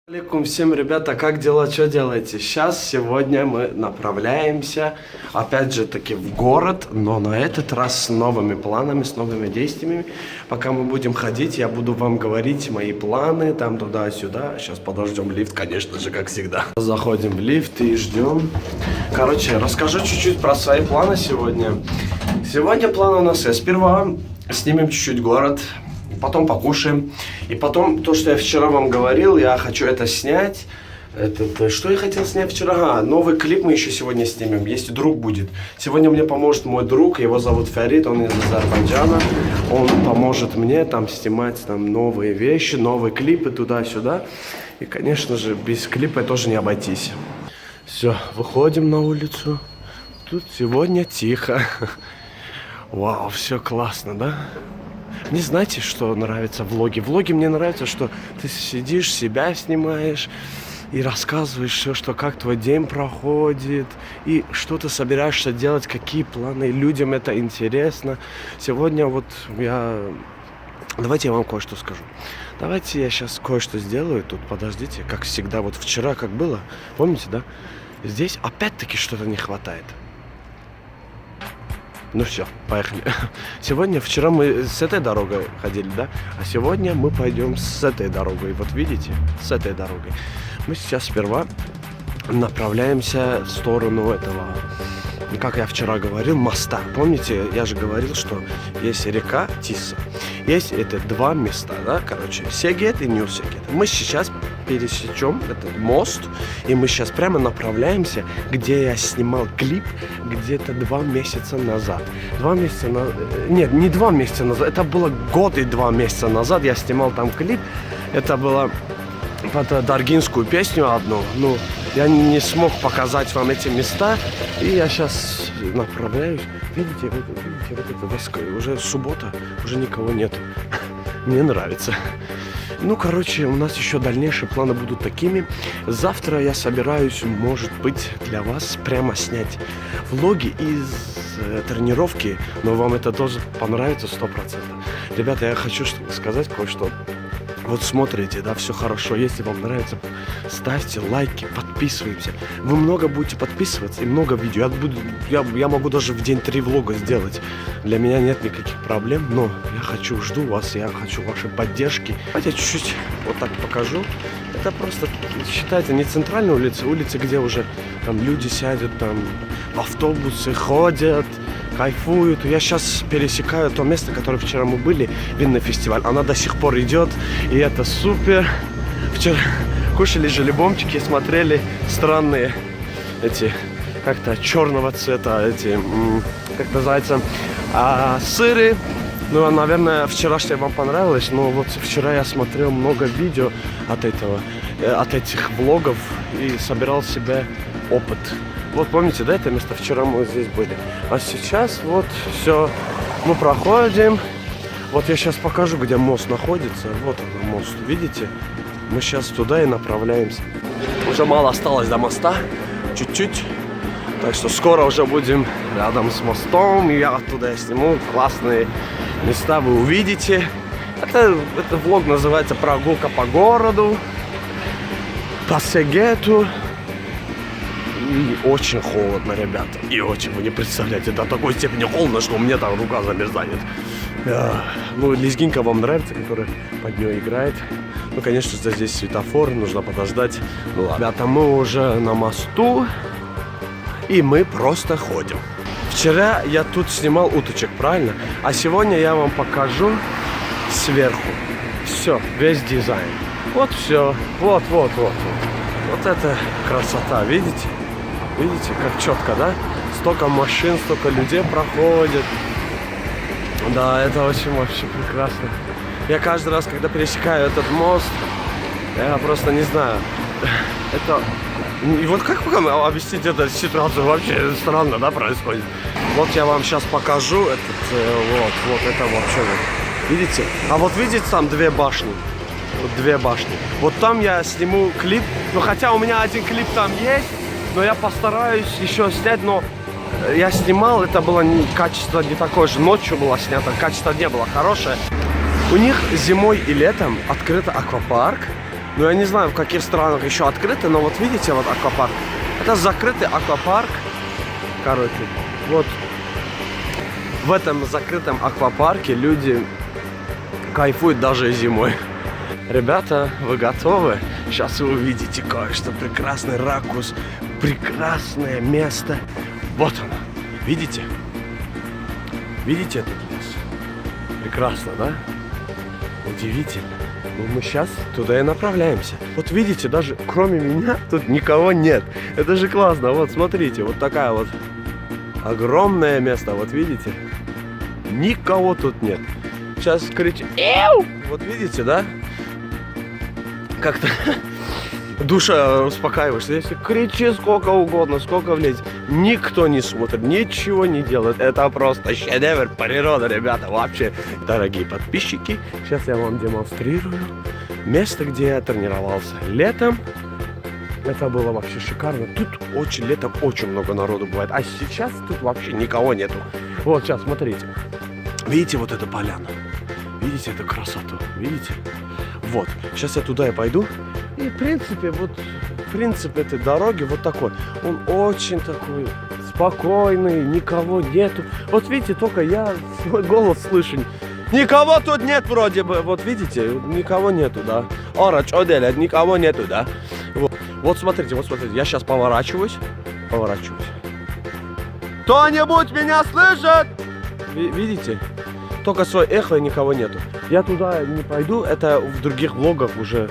Алейкум всем, ребята, как дела, что делаете? Сегодня мы направляемся, опять же таки, в город, но на этот раз с новыми планами, с новыми действиями. Пока мы будем ходить, я буду вам говорить мои планы, там туда-сюда. Сейчас подождем лифт, конечно же, как всегда. Заходим в лифт и ждем. Короче, расскажу чуть-чуть про свои планы сегодня. Сегодня планы у нас сперва снимем чуть-чуть город. Потом покушаем. И потом, то, что я вчера вам говорил, я хочу это снять. Что я хотел снять вчера? Новый клип мы еще сегодня снимем. Есть друг будет. Сегодня мне поможет мой друг. Его зовут Фарид, он из Азербайджана. Он поможет мне там снимать там новые вещи, новые клипы туда-сюда. И, конечно же, без клипа тоже не обойтись. Все, выходим на улицу. Тут сегодня тихо. Вау, все классно, да? Мне знаете, что нравится в влоге? В влоге мне нравится, что ты сидишь, себя снимаешь и рассказываешь все, что как твой день проходит, и что ты собираешься делать, какие планы. Людям это интересно. Сегодня вот Давайте я вам кое-что скажу. Давайте я сейчас кое-что сделаю. Тут подождите, как всегда, вот вчера как было. Помните, да? Здесь опять-таки что-то не хватает. Ну все, поехали. Вчера мы с этой дорогой ходили, да? А сегодня мы пойдем с этой дорогой. Вот видите, с этой дорогой. Мы сейчас сперва направляемся в сторону этого, как я вчера говорил, моста. Помните, я же говорил, что есть река Тиса. Есть два места, да, короче, Сегет и Нью-Сегет. Мы сейчас пересечем этот мост, и мы сейчас прямо направляемся, где я снимал клип где-то 2 месяца назад. 2 месяца назад, нет, не 2 месяца назад, это было год и 2 месяца назад я снимал там клип. Это было под даргинскую песню одну. Ну, я не смог показать вам эти места, и я сейчас направляюсь. Видите, вот эта доска, уже суббота, уже никого нету. Мне нравится. Ну, короче, у нас еще дальнейшие планы будут такими. Завтра я собираюсь, может быть, для вас прямо снять влоги из тренировки, но вам это тоже понравится 100%. Ребята, я хочу сказать кое-что. Вот смотрите, да, все хорошо. Если вам нравится, ставьте лайки, подписываемся. Вы много будете подписываться и много видео. Я могу даже в день 3 влога сделать. Для меня нет никаких проблем, но я жду вас, я хочу вашей поддержки. Давайте я чуть-чуть вот так покажу. Это просто, считайте, не центральная улица, где уже там люди сядут, там в автобусы ходят, кайфуют. Я сейчас пересекаю то место, которое вчера мы были, винный фестиваль. Она до сих пор идет, и это супер. Вчера кушали желебомчики, смотрели странные эти, как-то черного цвета, как называется, сыры. Ну, наверное, вчерашнее вам понравилось, но вот вчера я смотрел много видео от этих влогов и собирал себе опыт. Вот помните, да, это место? Вчера мы здесь были. А сейчас вот все, мы проходим. Вот я сейчас покажу, где мост находится. Вот он, мост, видите? Мы сейчас туда и направляемся. Уже мало осталось до моста, чуть-чуть. Так что скоро уже будем рядом с мостом. И я оттуда сниму классные места, вы увидите. Это влог называется «Прогулка по городу», по Сегету. И очень холодно, ребята. И очень, вы не представляете, до такой степени холодно, что у меня там рука замерзает. Ну, лезгинка вам нравится, которая под нее играет. Ну, конечно, здесь светофор, нужно подождать. Ну, ладно. Ребята, мы уже на мосту. И мы просто ходим. Вчера я тут снимал уточек, правильно? А сегодня я вам покажу сверху. Все, весь дизайн. Вот все. Вот. Вот это красота, видите? Видите, как четко, да? Столько машин, столько людей проходит. Да, это очень вообще прекрасно. Я каждый раз, когда пересекаю этот мост, я просто не знаю. Это... И вот как вам объяснить эту ситуацию? Вообще странно, да, происходит? Вот я вам сейчас покажу вот это вообще. Видите? А вот видите там 2 башни? Вот 2 башни. Вот там я сниму клип. Ну, хотя у меня один клип там есть, но я постараюсь еще снять, но я снимал, это было качество не такое же, ночью было снято, качество не было хорошее. У них зимой и летом открыт аквапарк, Ну, я не знаю, в каких странах еще открыты, но вот видите, вот аквапарк. Это закрытый аквапарк. Короче, вот в этом закрытом аквапарке люди кайфуют даже зимой. Ребята, вы готовы? Сейчас вы увидите кое-что. Прекрасный ракурс, прекрасное место. Вот оно. Видите? Видите этот лес? Прекрасно, да? Удивительно. Ну, мы сейчас туда и направляемся. Вот видите, даже кроме меня тут никого нет. Это же классно. Вот смотрите, вот такая вот огромное место. Вот видите? Никого тут нет. Сейчас кричу. Эу! Вот видите, да? Как-то душа успокаиваешься. Если кричи сколько угодно, сколько влезет, никто не смотрит, ничего не делает. Это просто шедевр природы, ребята. Вообще, дорогие подписчики, сейчас я вам демонстрирую место, где я тренировался летом. Это было вообще шикарно. Тут летом очень много народу бывает. А сейчас тут вообще никого нету. Вот сейчас, смотрите. Видите вот эту поляну? Видите эту красоту? Видите? Вот. Сейчас я туда и пойду. И в принципе этой дороги вот такой. Он очень такой спокойный, никого нету. Вот видите, только я свой голос слышу. Никого тут нет вроде бы. Вот видите, никого нету, да. Ора, что делать? Никого нету, да. Вот смотрите, я сейчас поворачиваюсь. Кто-нибудь меня слышит? Видите? Только свой эхо и никого нету. Я туда не пойду, это в других влогах уже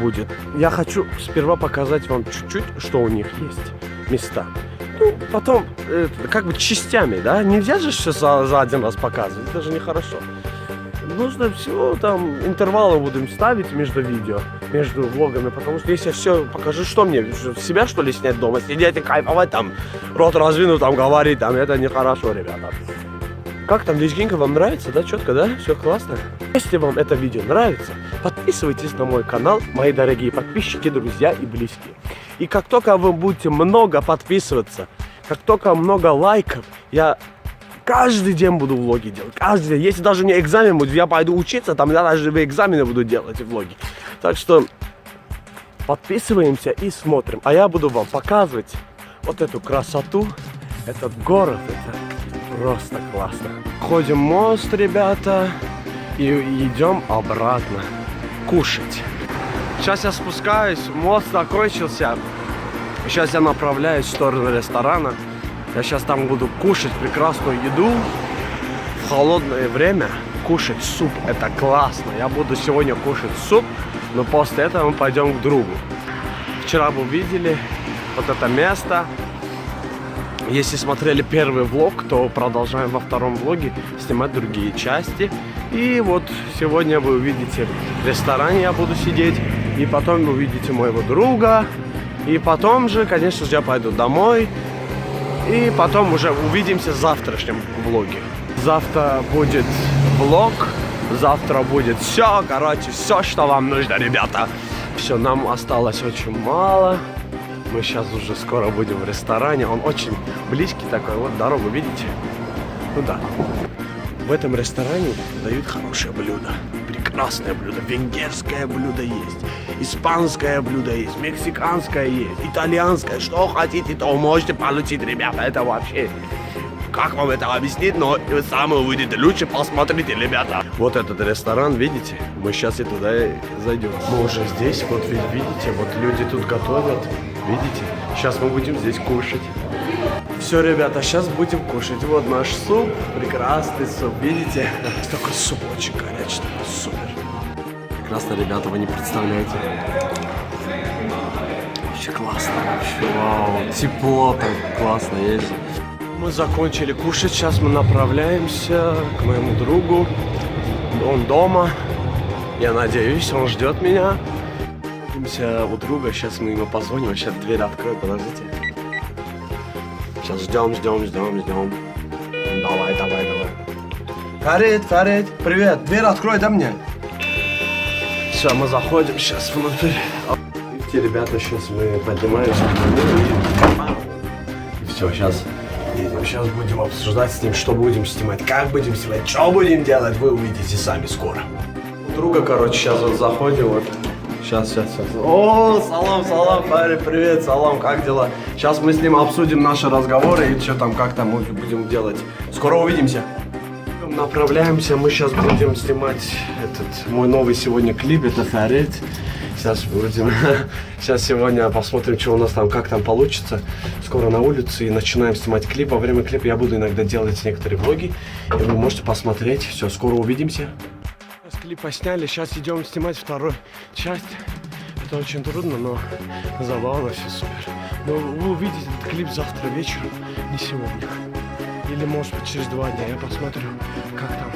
будет. Я хочу сперва показать вам чуть-чуть, что у них есть места. Ну, потом, как бы частями, да? Нельзя же все за один раз показывать, это же нехорошо. Нужно всего там интервалы будем ставить между видео, между влогами, потому что если я все покажу, что мне, себя что ли снять дома, сидеть и кайфовать там, рот раздвинуть, там говорить, там, это нехорошо, ребята. Как там, лезгинка, вам нравится, да, четко, да? Все классно. Если вам это видео нравится, подписывайтесь на мой канал, мои дорогие подписчики, друзья и близкие. И как только вы будете много подписываться, как только много лайков, я каждый день буду влоги делать. Каждый день. Если даже у меня экзамен будет, я пойду учиться, там я даже экзамены буду делать влоги. Так что подписываемся и смотрим. А я буду вам показывать вот эту красоту, этот город, это просто классно. Ходим мост, ребята, и идем обратно кушать. Сейчас я спускаюсь, мост закончился. Сейчас я направляюсь в сторону ресторана. Я сейчас там буду кушать прекрасную еду. В холодное время кушать суп, это классно. Я буду сегодня кушать суп, но после этого мы пойдем к другу. Вчера вы видели вот это место. Если смотрели первый влог, то продолжаем во втором влоге снимать другие части. И вот сегодня вы увидите в ресторане, я буду сидеть. И потом вы увидите моего друга. И потом же, конечно же, я пойду домой. И потом уже увидимся в завтрашнем влоге. Завтра будет влог. Завтра будет все, короче, все, что вам нужно, ребята. Все, нам осталось очень мало. Мы сейчас уже скоро будем в ресторане. Он очень близкий такой. Вот дорогу, видите? Ну да. В этом ресторане дают хорошее блюдо. Прекрасное блюдо. Венгерское блюдо есть. Испанское блюдо есть. Мексиканское есть. Итальянское. Что хотите, то можете получить, ребята. Это вообще... Как вам это объяснить? Но вы сами увидите. Лучше посмотрите, ребята. Вот этот ресторан, видите? Мы сейчас и туда зайдем. Мы уже здесь. Вот видите, вот люди тут готовят. Видите? Сейчас мы будем здесь кушать. Все, ребята, сейчас будем кушать. Вот наш суп. Прекрасный суп. Видите? Такой суп очень горячий. Такой супер. Прекрасно, ребята, вы не представляете. Вообще классно. Вообще, вау. Тепло так классно есть. Мы закончили кушать. Сейчас мы направляемся к моему другу. Он дома. Я надеюсь, он ждет меня. У друга, сейчас мы ему позвоним, сейчас дверь откроет, подождите. Сейчас ждем. Давай. Фарид, привет, дверь открой, да мне? Все, мы заходим сейчас внутрь. Видите, ребята, сейчас мы поднимаемся. Все, сейчас едем, сейчас будем обсуждать с ним, что будем снимать, как будем снимать, что будем делать, вы увидите сами скоро. У друга, короче, сейчас вот заходим, вот. Сейчас. О, салам, парень, привет, салам, как дела? Сейчас мы с ним обсудим наши разговоры и что там, как там мы будем делать. Скоро увидимся. Направляемся, мы сейчас будем снимать мой новый сегодня клип, это Фарид. Сейчас сегодня посмотрим, что у нас там, как там получится. Скоро на улице и начинаем снимать клип. Во время клипа я буду иногда делать некоторые влоги, и вы можете посмотреть. Все, скоро увидимся. Клип посняли, сейчас идем снимать вторую часть. Это очень трудно, но забавно, все супер. Но вы увидите этот клип завтра вечером, не сегодня. Или может быть через 2 дня. Я посмотрю, как там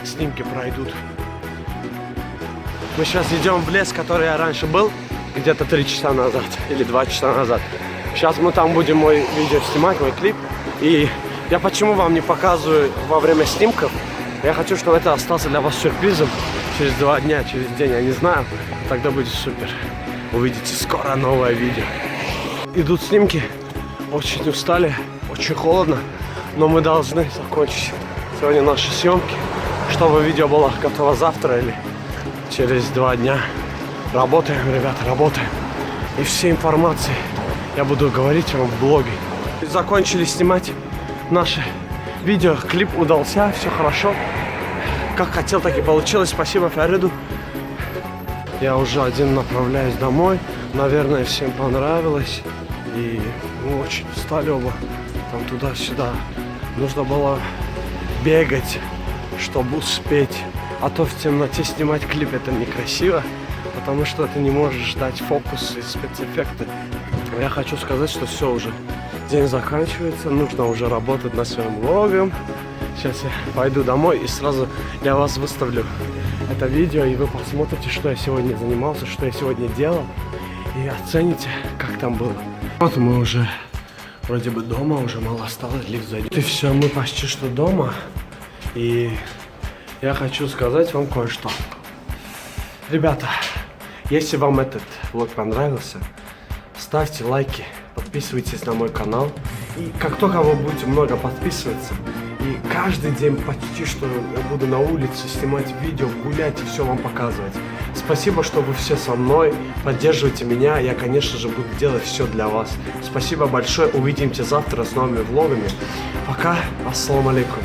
снимки пройдут. Мы сейчас идем в лес, который я раньше был, где-то 3 часа назад или 2 часа назад. Сейчас мы там будем мой видео снимать, мой клип. И я почему вам не показываю во время снимков? Я хочу, чтобы это остался для вас сюрпризом. Через 2 дня, через день, я не знаю. Тогда будет супер. Увидите скоро новое видео. Идут снимки. Очень устали, очень холодно. Но мы должны закончить сегодня наши съемки, чтобы видео было готово завтра или через 2 дня. Работаем, ребята, работаем. И все информации я буду говорить вам в блоге. Закончили снимать наше видео. Клип удался, все хорошо. Как хотел, так и получилось. Спасибо Фариду. Я уже один направляюсь домой. Наверное, всем понравилось. И мы очень устали оба. Там туда-сюда. Нужно было бегать, чтобы успеть. А то в темноте снимать клип это некрасиво, потому что ты не можешь дать фокус и спецэффекты. Я хочу сказать, что все уже. День заканчивается, нужно уже работать над своим влогом. Сейчас я пойду домой и сразу для вас выставлю это видео, и вы посмотрите, что я сегодня занимался, что я сегодня делал, и оцените, как там было. Вот мы уже вроде бы дома, уже мало осталось, лифт зайдет. И все, мы почти что дома. И я хочу сказать вам кое-что. Ребята, если вам этот влог понравился, ставьте лайки, подписывайтесь на мой канал. И как только вы будете много подписываться, и каждый день почти что я буду на улице снимать видео, гулять и все вам показывать. Спасибо, что вы все со мной, поддерживаете меня. Я, конечно же, буду делать все для вас. Спасибо большое. Увидимся завтра с новыми влогами. Пока. Ассаламу алейкум.